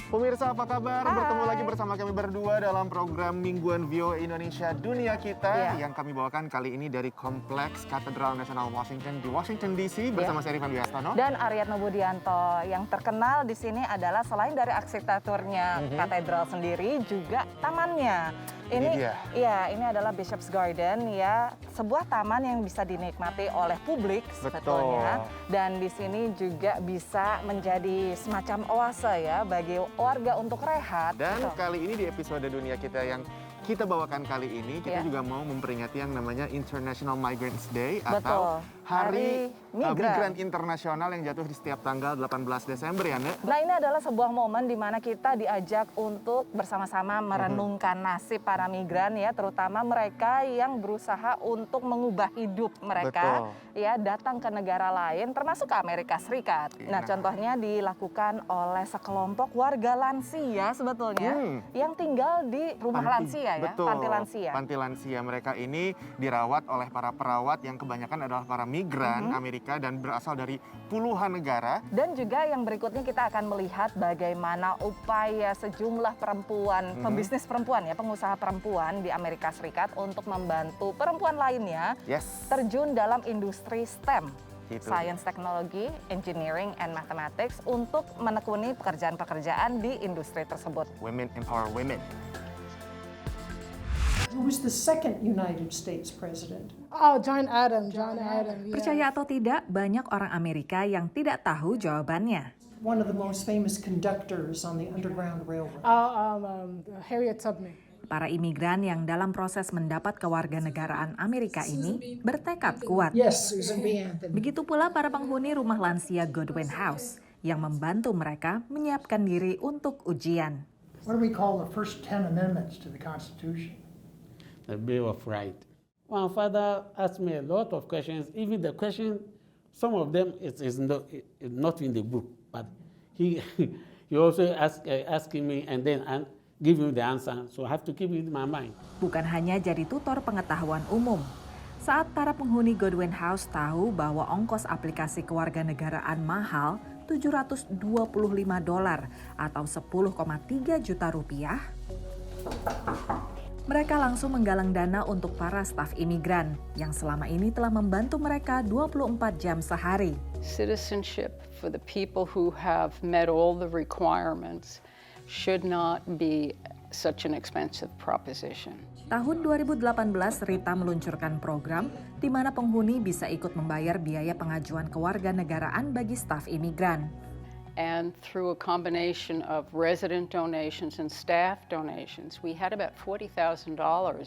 Pemirsa apa kabar? Hai. Bertemu lagi bersama kami berdua dalam program Mingguan VOA Indonesia Dunia Kita yang kami bawakan kali ini dari Kompleks Katedral Nasional Washington di Washington DC bersama saya Rifan Wiastono dan Aryatno Budianto. Yang terkenal di sini adalah selain dari arsitekturnya katedral sendiri juga tamannya. Ini adalah Bishop's Garden ya, sebuah taman yang bisa dinikmati oleh publik sebetulnya. Dan di sini juga bisa menjadi semacam oase ya bagi warga untuk rehat. Dan kali ini di episode Dunia Kita yang kita bawakan kali ini, kita juga mau memperingati yang namanya International Migrants Day atau Hari Migran Internasional yang jatuh di setiap tanggal 18 Desember ya, Nek? Nah, ini adalah sebuah momen di mana kita diajak untuk bersama-sama merenungkan nasib para migran ya, terutama mereka yang berusaha untuk mengubah hidup mereka ya, datang ke negara lain termasuk ke Amerika Serikat. Nah, contohnya dilakukan oleh sekelompok warga lansia sebetulnya yang tinggal di rumah lansia ya, panti lansia. Panti lansia mereka ini dirawat oleh para perawat yang kebanyakan adalah para migran Amerika dan berasal dari puluhan negara. Dan juga yang berikutnya kita akan melihat bagaimana upaya sejumlah perempuan, pebisnis perempuan ya, pengusaha perempuan di Amerika Serikat untuk membantu perempuan lainnya terjun dalam industri STEM. Science, Technology, Engineering, and Mathematics untuk menekuni pekerjaan-pekerjaan di industri tersebut. Women empower women. Who was the second United States president? Oh, John Adams. Yeah. Percaya atau tidak, banyak orang Amerika yang tidak tahu jawabannya. One of the most famous conductors on the Underground Railroad. Harriet Tubman. Para imigran yang dalam proses mendapat kewarganegaraan Amerika ini bertekad kuat. Yes, Susan B. Anthony. Begitu pula para penghuni rumah lansia Goodwin House yang membantu mereka menyiapkan diri untuk ujian. What do we call the first 10 amendments to the Constitution? The Bill of Rights. My father asked me a lot of questions. Even the question, some of them is not in the book, but he also asking me and then give me the answer. So I have to keep it in my mind. Bukan hanya jadi tutor pengetahuan umum. Saat para penghuni Goodwin House tahu bahwa ongkos aplikasi kewarganegaraan mahal $725 atau 10,3 juta rupiah, mereka langsung menggalang dana untuk para staf imigran yang selama ini telah membantu mereka 24 jam sehari. Citizenship for the people who have met all the requirements should not be such an expensive proposition. Tahun 2018, Rita meluncurkan program di mana penghuni bisa ikut membayar biaya pengajuan kewarganegaraan bagi staf imigran. And through a combination of resident donations and staff donations, we had about $40,000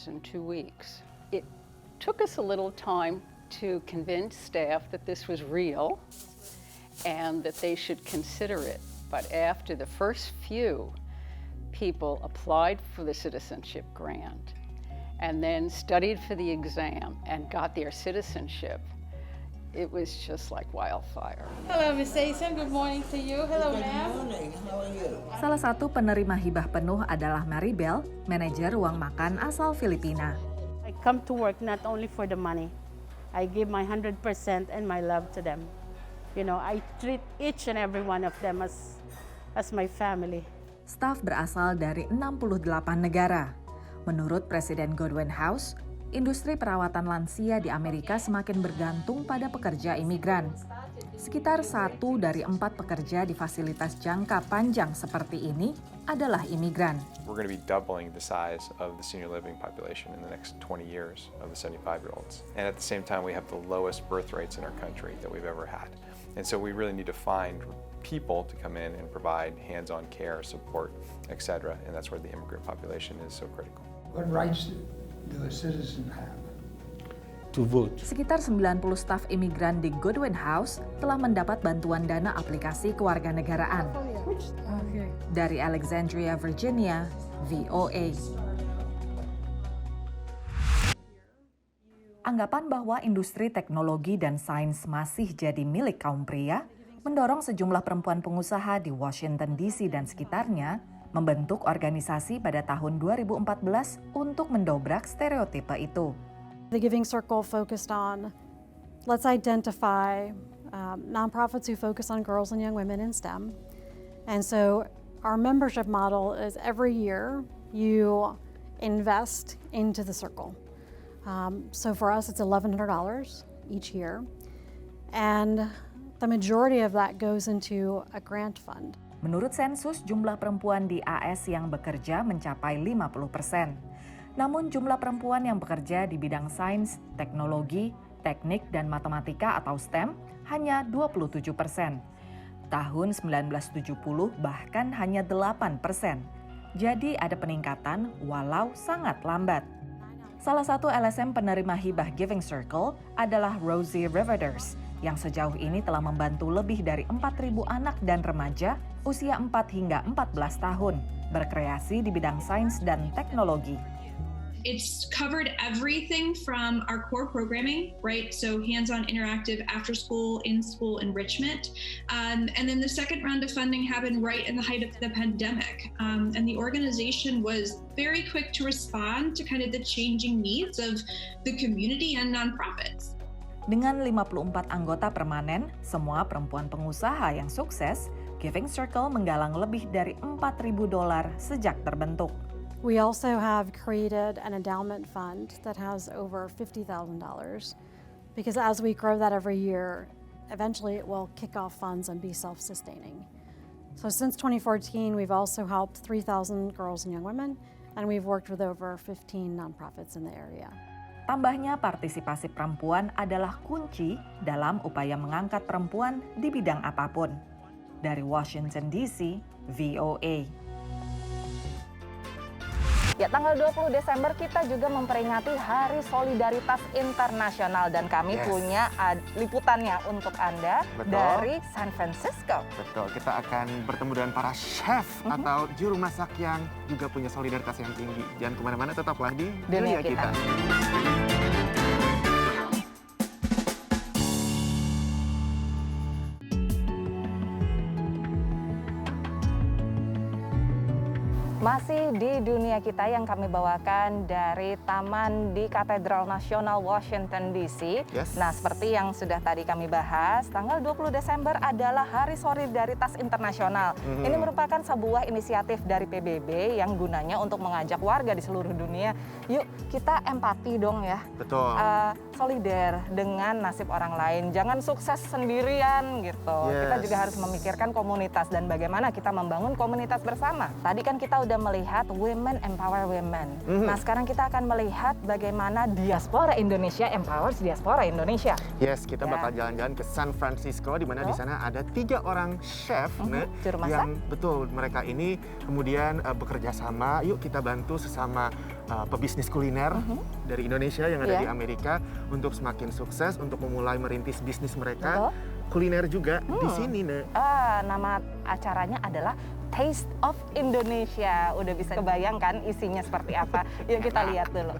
in 2 weeks. It took us a little time to convince staff that this was real and that they should consider it. But after the first few people applied for the citizenship grant and then studied for the exam and got their citizenship, it was just like wildfire. Hello, Miss Jason. Good morning to you. Hello, ma'am. Good morning. How are you? Salah satu penerima hibah penuh adalah Maribel, manajer ruang makan asal Filipina. I come to work not only for the money. I give my 100% and my love to them. You know, I treat each and every one of them as my family. Staf berasal dari 68 negara. Menurut Presiden Goodwin House, industri perawatan lansia di Amerika semakin bergantung pada pekerja imigran. Sekitar 1 dari 4 pekerja di fasilitas jangka panjang seperti ini adalah imigran. We're going to be doubling the size of the senior living population in the next 20 years of the 75-year-olds. And at the same time, we have the lowest birth rates in our country that we've ever had. And so we really need to find people to come in and provide hands-on care, support, etc. And that's where the immigrant population is so critical. What rights do a citizen have? To vote. Sekitar 90 staf imigran di Goodwin House telah mendapat bantuan dana aplikasi kewarganegaraan. Dari Alexandria, Virginia, VOA. Anggapan bahwa industri teknologi dan sains masih jadi milik kaum pria mendorong sejumlah perempuan pengusaha di Washington DC dan sekitarnya membentuk organisasi pada tahun 2014 untuk mendobrak stereotipe itu. The Giving Circle focused on, let's identify nonprofits who focus on girls and young women in STEM. And so our membership model is every year you invest into the circle. So for us, it's $1,100 each year. And the majority of that goes into a grant fund. Menurut sensus, jumlah perempuan di AS yang bekerja mencapai 50%. Namun jumlah perempuan yang bekerja di bidang sains, teknologi, teknik, dan matematika atau STEM hanya 27%. Tahun 1970 bahkan hanya 8%. Jadi ada peningkatan walau sangat lambat. Salah satu LSM penerima hibah Giving Circle adalah Rosie Riverders, yang sejauh ini telah membantu lebih dari 4.000 anak dan remaja usia 4 hingga 14 tahun berkreasi di bidang sains dan teknologi. It's covered everything from our core programming, right? So hands-on interactive after-school, in-school enrichment. And then the second round of funding happened right in the height of the pandemic. And the organization was very quick to respond to kind of the changing needs of the community and nonprofits. Dengan 54 anggota permanen, semua perempuan pengusaha yang sukses, Giving Circle menggalang lebih dari $4.000 sejak terbentuk. We also have created an endowment fund that has over $50,000 because as we grow that every year, eventually it will kick off funds and be self-sustaining. So since 2014, we've also helped 3,000 girls and young women, and we've worked with over 15 nonprofits in the area. Tambahnya, partisipasi perempuan adalah kunci dalam upaya mengangkat perempuan di bidang apapun. Dari Washington DC, VOA. Ya, tanggal 20 Desember kita juga memperingati Hari Solidaritas Internasional dan kami punya liputannya untuk Anda dari San Francisco. Betul, kita akan bertemu dengan para chef atau juru masak yang juga punya solidaritas yang tinggi. Jangan kemana-mana, tetaplah di Dunia Kita. Masih di Dunia Kita yang kami bawakan dari Taman di Katedral Nasional Washington DC. Nah, seperti yang sudah tadi kami bahas, tanggal 20 Desember adalah Hari Solidaritas Internasional. Ini merupakan sebuah inisiatif dari PBB yang gunanya untuk mengajak warga di seluruh dunia, yuk kita empati dong ya. Betul. Solider dengan nasib orang lain, jangan sukses sendirian gitu. Kita juga harus memikirkan komunitas dan bagaimana kita membangun komunitas bersama. Tadi kan kita udah melihat women empower women. Nah, sekarang kita akan melihat bagaimana diaspora Indonesia empowers diaspora Indonesia. Yes, kita bakal jalan-jalan ke San Francisco, di mana di sana ada 3 orang chef yang betul mereka ini kemudian bekerja sama. Yuk kita bantu sesama pebisnis kuliner dari Indonesia yang ada di Amerika untuk semakin sukses, untuk memulai merintis bisnis mereka. Kuliner juga di sini, nama acaranya adalah Taste of Indonesia. Udah bisa kebayangkan isinya seperti apa? Yuk kita lihat dulu.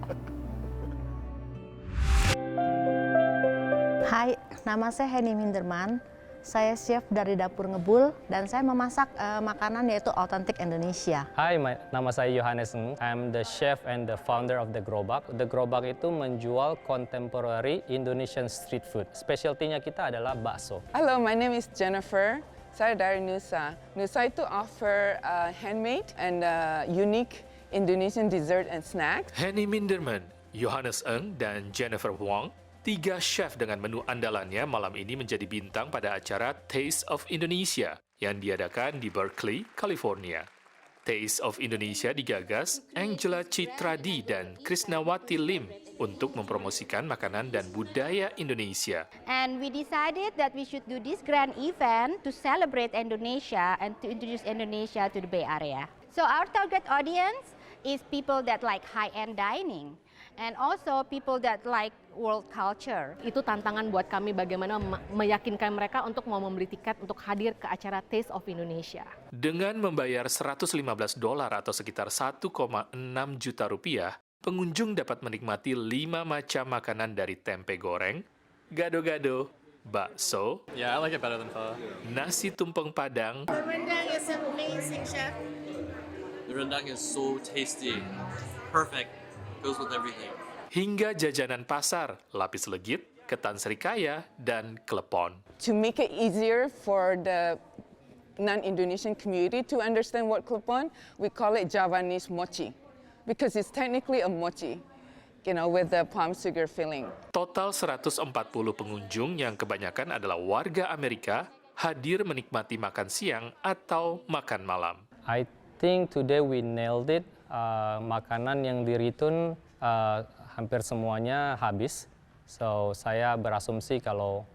Hai, nama saya Henny Minderman. Saya chef dari Dapur Ngebul dan saya memasak makanan yaitu otentik Indonesia. Hai, nama saya Yohanes Ng. I'm the chef and the founder of The Grobak. The Grobak itu menjual contemporary Indonesian street food. Specialty-nya kita adalah bakso. Halo, my name is Jennifer. Saya dari Nusa. Nusa itu offer handmade and unique Indonesian dessert and snacks. Henny Minderman, Yohanes Ng, dan Jennifer Huang, 3 chef dengan menu andalannya malam ini menjadi bintang pada acara Taste of Indonesia yang diadakan di Berkeley, California. Taste of Indonesia digagas Angela Citradi dan Krisnawati Lim untuk mempromosikan makanan dan budaya Indonesia. And we decided that we should do this grand event to celebrate Indonesia and to introduce Indonesia to the Bay Area. So our target audience is people that like high-end dining. And also people that like world culture. Itu tantangan buat kami bagaimana meyakinkan mereka untuk mau membeli tiket untuk hadir ke acara Taste of Indonesia. Dengan membayar $115 atau sekitar 1,6 juta rupiah, pengunjung dapat menikmati 5 macam makanan dari tempe goreng, gado-gado, bakso, I like it better than pho. nasi tumpeng Padang, The rendang is amazing, chef. The rendang is so tasty, perfect. Goes with everything. Hingga jajanan pasar, lapis legit, ketan serikaya, dan klepon. To make it easier for the non-Indonesian community to understand what klepon, we call it Javanese mochi because it's technically a mochi, with the palm sugar filling. Total 140 pengunjung yang kebanyakan adalah warga Amerika hadir menikmati makan siang atau makan malam. I think today we nailed it. Makanan yang di return hampir semuanya habis. So saya berasumsi kalau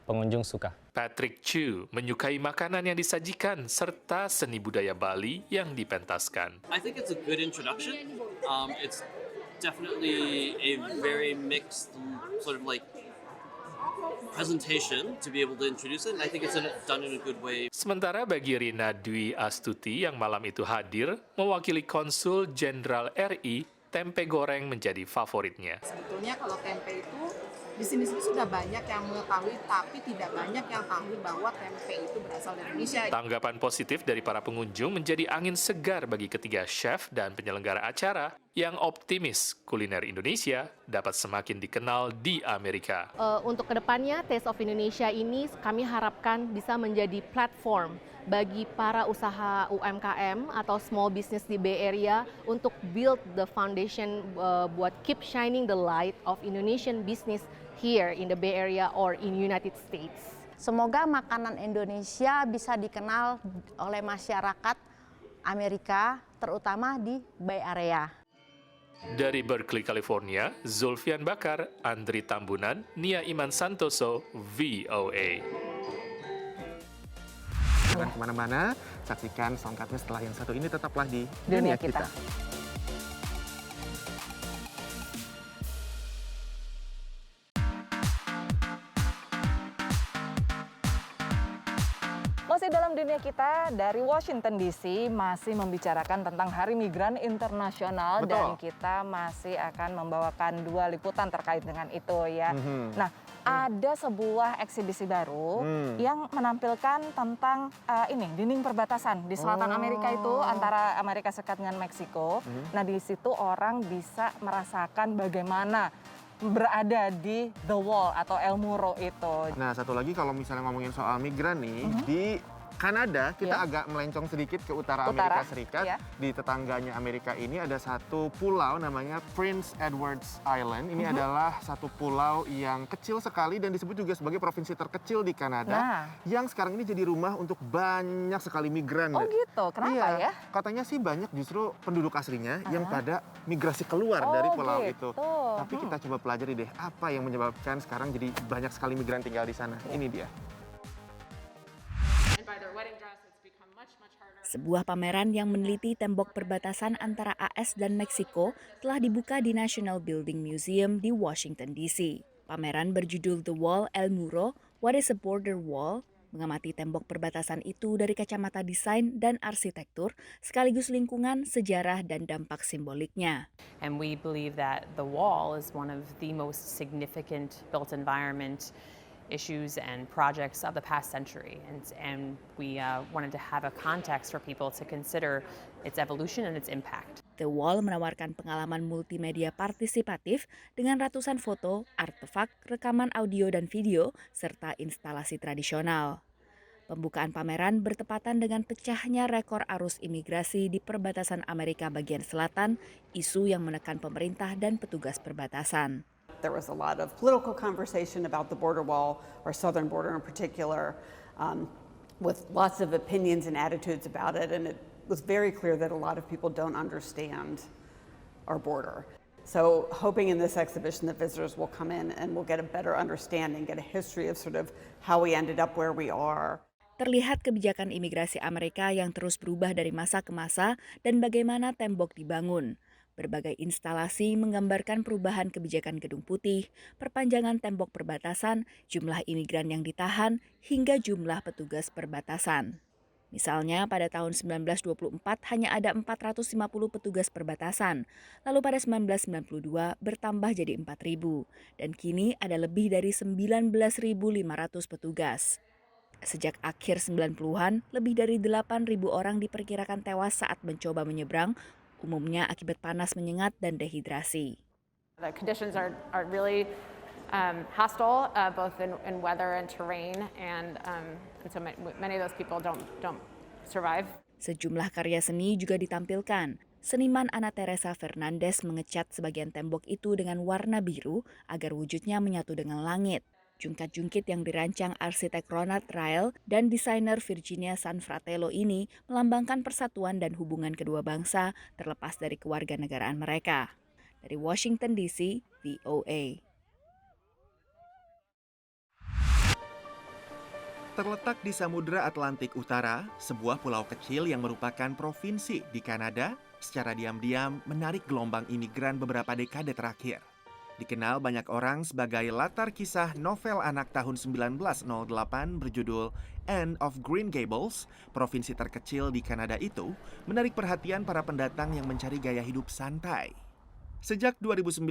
pengunjung suka. Patrick Chu menyukai makanan yang disajikan serta seni budaya Bali yang dipentaskan. I think it's a good introduction. It's definitely a very mixed sort of like presentation to be able to introduce it, and I think it's done in a good way. Sementara bagi Rina Dwi Astuti yang malam itu hadir, mewakili Konsul Jenderal RI, tempe goreng menjadi favoritnya. Sebetulnya kalau tempe itu di sini sudah banyak yang mengetahui, tapi tidak banyak yang tahu bahwa tempe itu berasal dari Indonesia. Tanggapan positif dari para pengunjung menjadi angin segar bagi ketiga chef dan penyelenggara acara yang optimis kuliner Indonesia dapat semakin dikenal di Amerika. Untuk kedepannya, Taste of Indonesia ini kami harapkan bisa menjadi platform bagi para usaha UMKM atau small business di Bay Area untuk build the foundation buat keep shining the light of Indonesian business here in the Bay Area or in United States. Semoga makanan Indonesia bisa dikenal oleh masyarakat Amerika, terutama di Bay Area. Dari Berkeley, California, Zulfian Bakar, Andri Tambunan, Nia Iman Santoso, VOA. Jangan kemana-mana, saksikan selengkapnya setelah yang satu ini. Tetaplah di Dunia Kita. Masih dalam Dunia Kita dari Washington DC masih membicarakan tentang Hari Migran Internasional. Betul. Dan kita masih akan membawakan 2 liputan terkait dengan itu ya. Nah, ada sebuah eksibisi baru yang menampilkan tentang dinding perbatasan di selatan Amerika itu antara Amerika Serikat dengan Meksiko. Nah, di situ orang bisa merasakan bagaimana berada di The Wall atau El Muro itu. Nah, satu lagi kalau misalnya ngomongin soal migran nih, di Kanada kita agak melencong sedikit ke utara Amerika Serikat. Di tetangganya Amerika ini ada satu pulau namanya Prince Edward's Island. Ini adalah satu pulau yang kecil sekali dan disebut juga sebagai provinsi terkecil di Kanada. Yang sekarang ini jadi rumah untuk banyak sekali migran. Oh gitu, kenapa ya? Katanya sih banyak justru penduduk aslinya yang pada migrasi keluar dari pulau itu. Tapi kita coba pelajari deh apa yang menyebabkan sekarang jadi banyak sekali migran tinggal di sana. Ini dia. Sebuah pameran yang meneliti tembok perbatasan antara AS dan Meksiko telah dibuka di National Building Museum di Washington, D.C. Pameran berjudul The Wall El Muro, What is a Border Wall? Mengamati tembok perbatasan itu dari kacamata desain dan arsitektur, sekaligus lingkungan, sejarah, dan dampak simboliknya. And we believe that the wall is one of the most significant built environment issues and projects of the past century. And we wanted to have a context for people to consider its evolution and its impact. The Wall menawarkan pengalaman multimedia partisipatif dengan ratusan foto, artefak, rekaman audio dan video, serta instalasi tradisional. Pembukaan pameran bertepatan dengan pecahnya rekor arus imigrasi di perbatasan Amerika bagian selatan, isu yang menekan pemerintah dan petugas perbatasan. There was a lot of political conversation about the border wall, or southern border in particular, with lots of opinions and attitudes about it, and it was very clear that a lot of people don't understand our border. So hoping in this exhibition that visitors will come in and will get a better understanding, get a history of sort of how we ended up where we are. Terlihat kebijakan imigrasi Amerika yang terus berubah dari masa ke masa dan bagaimana tembok dibangun. Berbagai instalasi menggambarkan perubahan kebijakan Gedung Putih, perpanjangan tembok perbatasan, jumlah imigran yang ditahan, hingga jumlah petugas perbatasan. Misalnya pada tahun 1924 hanya ada 450 petugas perbatasan, lalu pada 1992 bertambah jadi 4.000, dan kini ada lebih dari 19.500 petugas. Sejak akhir 90-an, lebih dari 8.000 orang diperkirakan tewas saat mencoba menyeberang, umumnya akibat panas menyengat dan dehidrasi. The conditions are really hostile, both in weather and terrain, and so many of those people don't survive. Sejumlah karya seni juga ditampilkan. Seniman Ana Teresa Fernandez mengecat sebagian tembok itu dengan warna biru agar wujudnya menyatu dengan langit. Jungkat-jungkit yang dirancang arsitek Ronald Ryle dan desainer Virginia Sanfratello ini melambangkan persatuan dan hubungan kedua bangsa terlepas dari kewarganegaraan mereka. Dari Washington DC, VOA. Terletak di Samudra Atlantik Utara, sebuah pulau kecil yang merupakan provinsi di Kanada, secara diam-diam menarik gelombang imigran beberapa dekade terakhir. Dikenal banyak orang sebagai latar kisah novel anak tahun 1908 berjudul Anne of Green Gables, provinsi terkecil di Kanada itu menarik perhatian para pendatang yang mencari gaya hidup santai. Sejak 2019,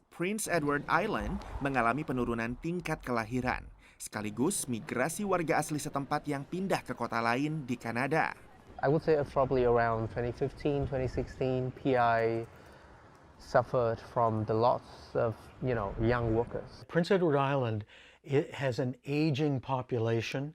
Prince Edward Island mengalami penurunan tingkat kelahiran, sekaligus migrasi warga asli setempat yang pindah ke kota lain di Kanada. I would say probably around 2015, 2016, PI suffered from the loss of, young workers. Prince Edward Island, it has an aging population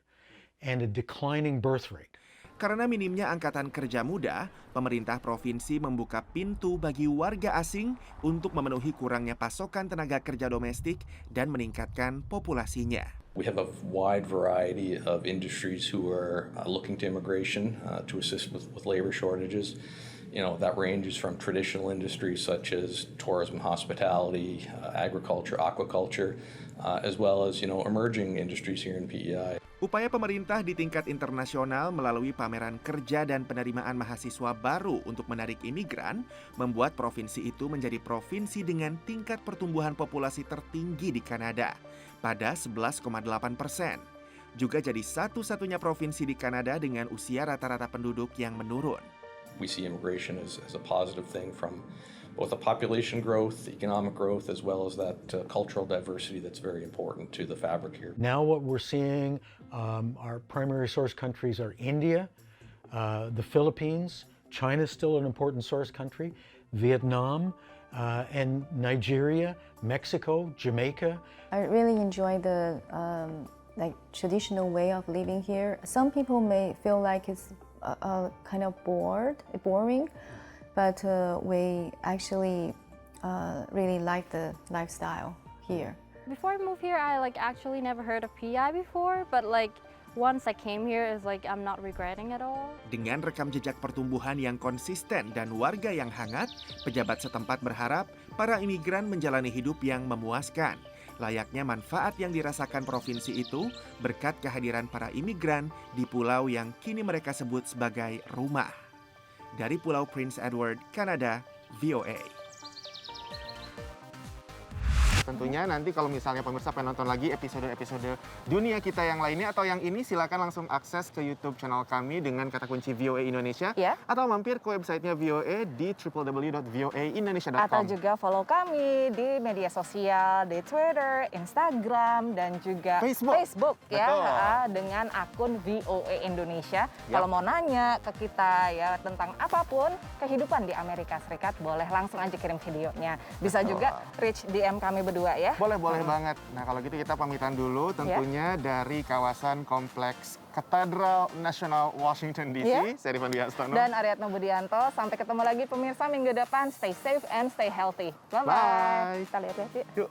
and a declining birth rate. Karena minimnya angkatan kerja muda, pemerintah provinsi membuka pintu bagi warga asing untuk memenuhi kurangnya pasokan tenaga kerja domestik dan meningkatkan populasinya. We have a wide variety of industries who are looking to immigration to assist with labor shortages. That ranges from traditional industries such as tourism, hospitality, agriculture, aquaculture, as well as, emerging industries here in PEI. Upaya pemerintah di tingkat internasional melalui pameran kerja dan penerimaan mahasiswa baru untuk menarik imigran membuat provinsi itu menjadi provinsi dengan tingkat pertumbuhan populasi tertinggi di Kanada pada 11,8%. Juga jadi satu-satunya provinsi di Kanada dengan usia rata-rata penduduk yang menurun. We see immigration as a positive thing from both the population growth, economic growth, as well as that cultural diversity that's very important to the fabric here. Now what we're seeing, our primary source countries are India, the Philippines, China is still an important source country, Vietnam, and Nigeria, Mexico, Jamaica. I really enjoy the traditional way of living here. Some people may feel like it's kind of boring, but we actually really like the lifestyle here. Before I moved here, I actually never heard of PI before, but once I came here, it's I'm not regretting at all. Dengan rekam jejak pertumbuhan yang konsisten dan warga yang hangat, pejabat setempat berharap para imigran menjalani hidup yang memuaskan. Layaknya manfaat yang dirasakan provinsi itu berkat kehadiran para imigran di pulau yang kini mereka sebut sebagai rumah. Dari Pulau Prince Edward, Kanada, VOA. Tentunya nanti kalau misalnya pemirsa pengen nonton lagi episode-episode Dunia Kita yang lainnya atau yang ini, silakan langsung akses ke YouTube channel kami dengan kata kunci VOA Indonesia, atau mampir ke websitenya VOA di www.voaindonesia.com. Atau juga follow kami di media sosial, di Twitter, Instagram, dan juga Facebook ya, dengan akun VOA Indonesia. Kalau mau nanya ke kita ya tentang apapun kehidupan di Amerika Serikat, boleh langsung aja kirim videonya. Bisa juga reach DM kami berdua ya. Boleh banget. Nah kalau gitu kita pamitan dulu tentunya dari kawasan kompleks Katedral Nasional Washington DC. Saya Rifan Dwi Harstono. Dan Aryatno Budianto. Sampai ketemu lagi pemirsa minggu depan. Stay safe and stay healthy. Bye-bye. Bye. Kita lihat-lihat yuk.